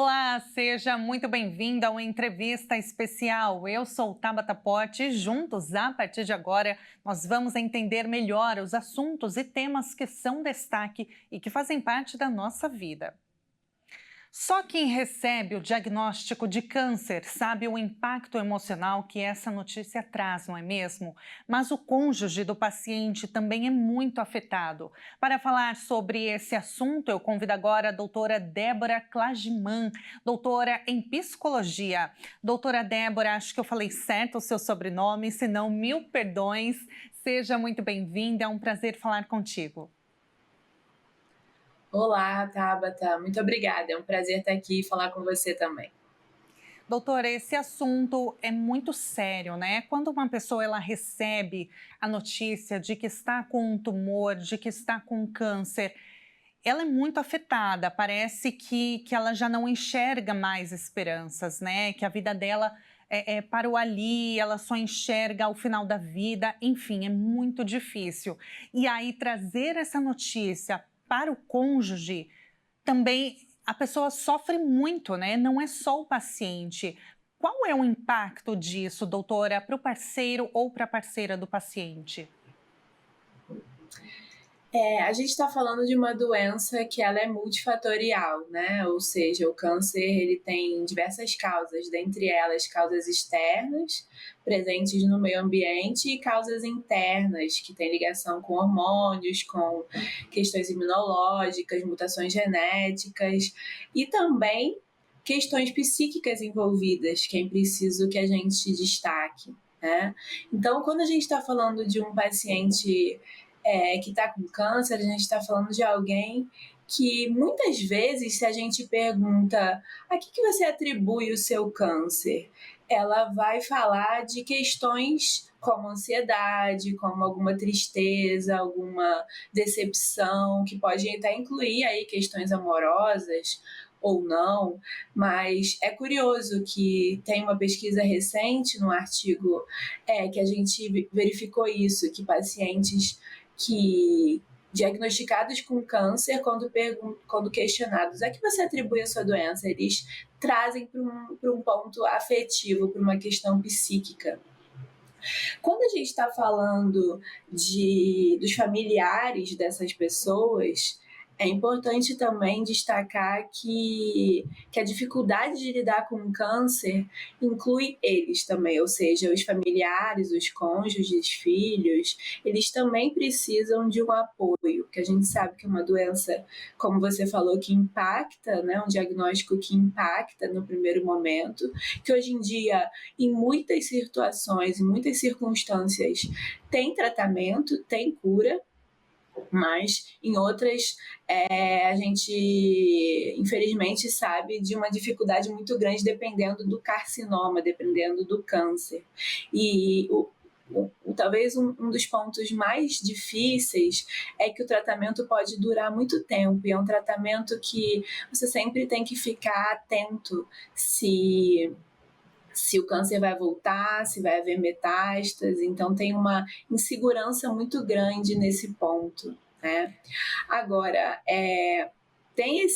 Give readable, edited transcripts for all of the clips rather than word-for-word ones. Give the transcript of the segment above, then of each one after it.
Olá, seja muito bem-vindo a uma entrevista especial. Eu sou Tabata Pote e juntos, a partir de agora, nós vamos entender melhor os assuntos e temas que são destaque e que fazem parte da nossa vida. Só quem recebe o diagnóstico de câncer sabe o impacto emocional que essa notícia traz, não é mesmo? Mas o cônjuge do paciente também é muito afetado. Para falar sobre esse assunto, eu convido agora a doutora Débora Clagiman, doutora em psicologia. Doutora Débora, acho que eu falei certo o seu sobrenome, se não, mil perdões. Seja muito bem-vinda, é um prazer falar contigo. Olá, Tabata, muito obrigada. É um prazer estar aqui e falar com você também. Doutora, esse assunto é muito sério, né? Quando uma pessoa ela recebe a notícia de que está com um tumor, de que está com câncer, ela é muito afetada. Parece que ela já não enxerga mais esperanças, né? Que a vida dela parou ali, ela só enxerga o final da vida. Enfim, é muito difícil. E aí trazer essa notícia para o cônjuge também a pessoa sofre muito, né? Não é só o paciente. Qual é o impacto disso, doutora, para o parceiro ou para a parceira do paciente? A gente está falando de uma doença que ela é multifatorial, né? Ou seja, o câncer ele tem diversas causas, dentre elas causas externas, presentes no meio ambiente, e causas internas, que têm ligação com hormônios, com questões imunológicas, mutações genéticas, e também questões psíquicas envolvidas, que é preciso que a gente destaque, né? Então, quando a gente está falando de um paciente que está com câncer, a gente está falando de alguém que muitas vezes, se a gente pergunta a que você atribui o seu câncer, ela vai falar de questões como ansiedade, como alguma tristeza, alguma decepção, que pode até incluir aí questões amorosas ou não, mas é curioso que tem uma pesquisa recente no artigo que a gente verificou isso, que pacientes que diagnosticados com câncer, quando questionados a que você atribui a sua doença, eles trazem para um ponto afetivo, para uma questão psíquica. Quando a gente está falando dos familiares dessas pessoas, é importante também destacar que a dificuldade de lidar com o câncer inclui eles também, ou seja, os familiares, os cônjuges, filhos, eles também precisam de um apoio, que a gente sabe que é uma doença, como você falou, que impacta, né, um diagnóstico que impacta no primeiro momento, que hoje em dia, em muitas situações, em muitas circunstâncias, tem tratamento, tem cura, mas em outras a gente infelizmente sabe de uma dificuldade muito grande dependendo do carcinoma, dependendo do câncer. E talvez um dos pontos mais difíceis é que o tratamento pode durar muito tempo, e é um tratamento que você sempre tem que ficar atento se o câncer vai voltar, se vai haver metástase, então tem uma insegurança muito grande nesse ponto, né? Agora, tem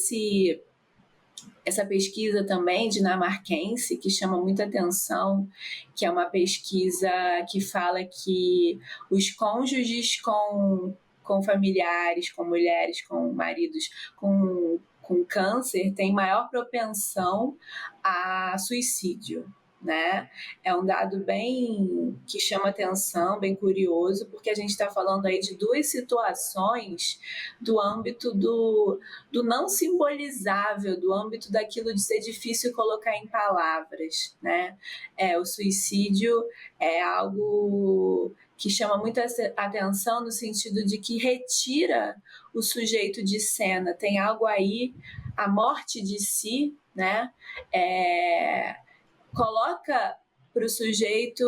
essa pesquisa também dinamarquense que chama muita atenção, que é uma pesquisa que fala que os cônjuges com familiares, com mulheres, com maridos, com câncer têm maior propensão a suicídio, né? É um dado bem que chama atenção, bem curioso, porque a gente está falando aí de duas situações do âmbito do não simbolizável, do âmbito daquilo de ser difícil colocar em palavras, né? O suicídio é algo que chama muita atenção no sentido de que retira o sujeito de cena, tem algo aí, a morte de si, né? Coloca para o sujeito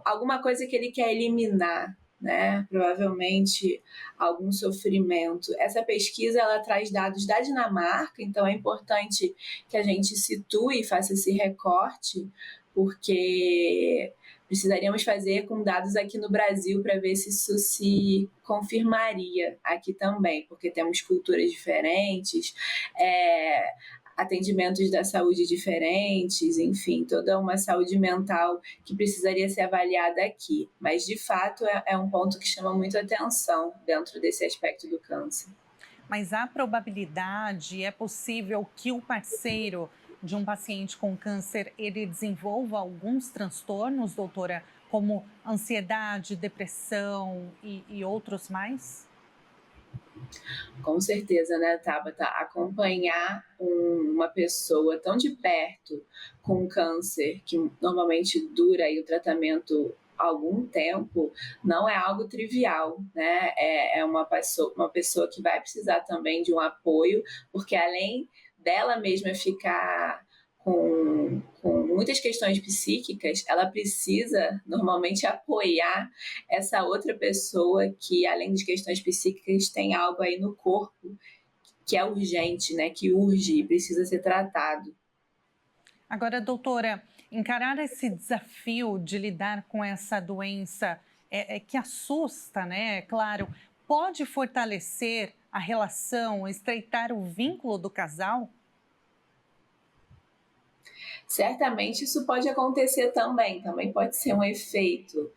alguma coisa que ele quer eliminar, né? Provavelmente algum sofrimento. Essa pesquisa ela traz dados da Dinamarca, então é importante que a gente situe e faça esse recorte, porque precisaríamos fazer com dados aqui no Brasil para ver se isso se confirmaria aqui também, porque temos culturas diferentes, atendimentos da saúde diferentes, enfim, toda uma saúde mental que precisaria ser avaliada aqui. Mas, de fato, é um ponto que chama muito atenção dentro desse aspecto do câncer. Mas a probabilidade, é possível que o parceiro de um paciente com câncer, ele desenvolva alguns transtornos, doutora, como ansiedade, depressão e outros mais? Com certeza, né, Tabata? Acompanhar uma pessoa tão de perto com câncer, que normalmente dura aí o tratamento algum tempo, não é algo trivial, né? É uma pessoa que vai precisar também de um apoio, porque além dela mesma ficar com muitas questões psíquicas, ela precisa normalmente apoiar essa outra pessoa que, além de questões psíquicas, tem algo aí no corpo que é urgente, né? Que urge e precisa ser tratado. Agora, doutora, encarar esse desafio de lidar com essa doença que assusta, né? Claro, pode fortalecer a relação, estreitar o vínculo do casal? Certamente isso pode acontecer também pode ser um efeito.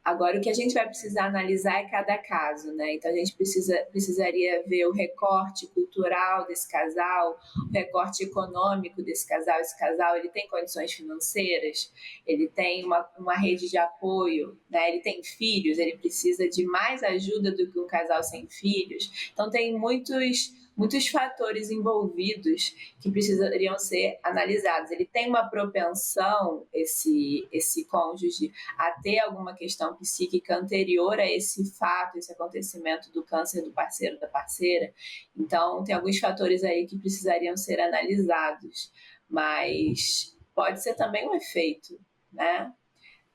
Agora, o que a gente vai precisar analisar é cada caso, né? Então, a gente precisaria ver o recorte cultural desse casal, o recorte econômico desse casal. Esse casal, ele tem condições financeiras, ele tem uma rede de apoio, né? Ele tem filhos, ele precisa de mais ajuda do que um casal sem filhos. Então, tem muitos fatores envolvidos que precisariam ser analisados. Ele tem uma propensão, esse cônjuge, a ter alguma questão psíquica anterior a esse fato, esse acontecimento do câncer do parceiro, da parceira. Então, tem alguns fatores aí que precisariam ser analisados, mas pode ser também um efeito, né?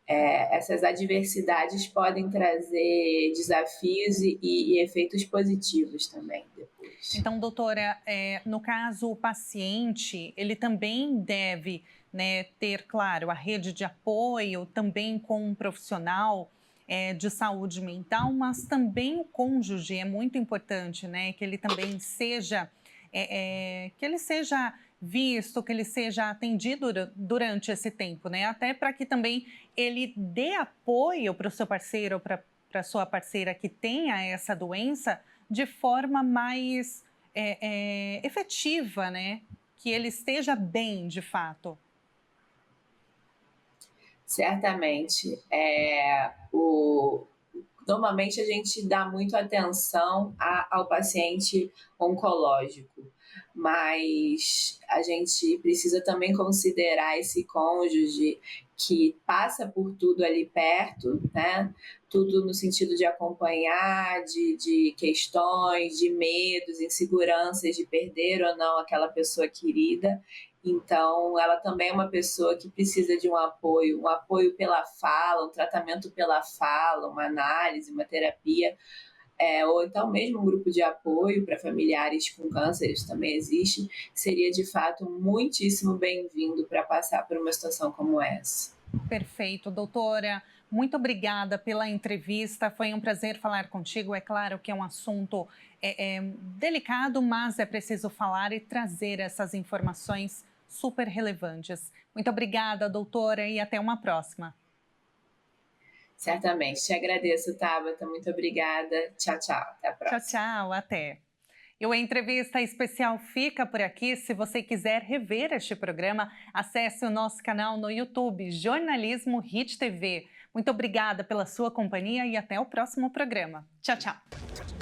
Essas adversidades podem trazer desafios e efeitos positivos também depois. Então, doutora, no caso, o paciente, ele também deve, né, ter, claro, a rede de apoio, também com um profissional de saúde mental, mas também o cônjuge é muito importante, né, que ele também seja, que ele seja visto, que ele seja atendido durante esse tempo, né, até para que também ele dê apoio para o seu parceiro ou para a sua parceira que tenha essa doença de forma mais efetiva, né? Que ele esteja bem, de fato. Certamente. Normalmente a gente dá muito atenção ao paciente oncológico, mas a gente precisa também considerar esse cônjuge que passa por tudo ali perto, né? Tudo no sentido de acompanhar, de questões, de medos, inseguranças de perder ou não aquela pessoa querida. Então, ela também é uma pessoa que precisa de um apoio pela fala, um tratamento pela fala, uma análise, uma terapia, ou então mesmo um grupo de apoio para familiares com câncer, isso também existe, seria de fato muitíssimo bem-vindo para passar por uma situação como essa. Perfeito, doutora. Muito obrigada pela entrevista. Foi um prazer falar contigo. É claro que é um assunto delicado, mas é preciso falar e trazer essas informações super relevantes. Muito obrigada, doutora, e até uma próxima. Certamente. Te agradeço, Tabata. Muito obrigada. Tchau, tchau. Até a próxima. Tchau, tchau. Até. E a entrevista especial fica por aqui. Se você quiser rever este programa, acesse o nosso canal no YouTube, Jornalismo Hit TV. Muito obrigada pela sua companhia e até o próximo programa. Tchau, tchau.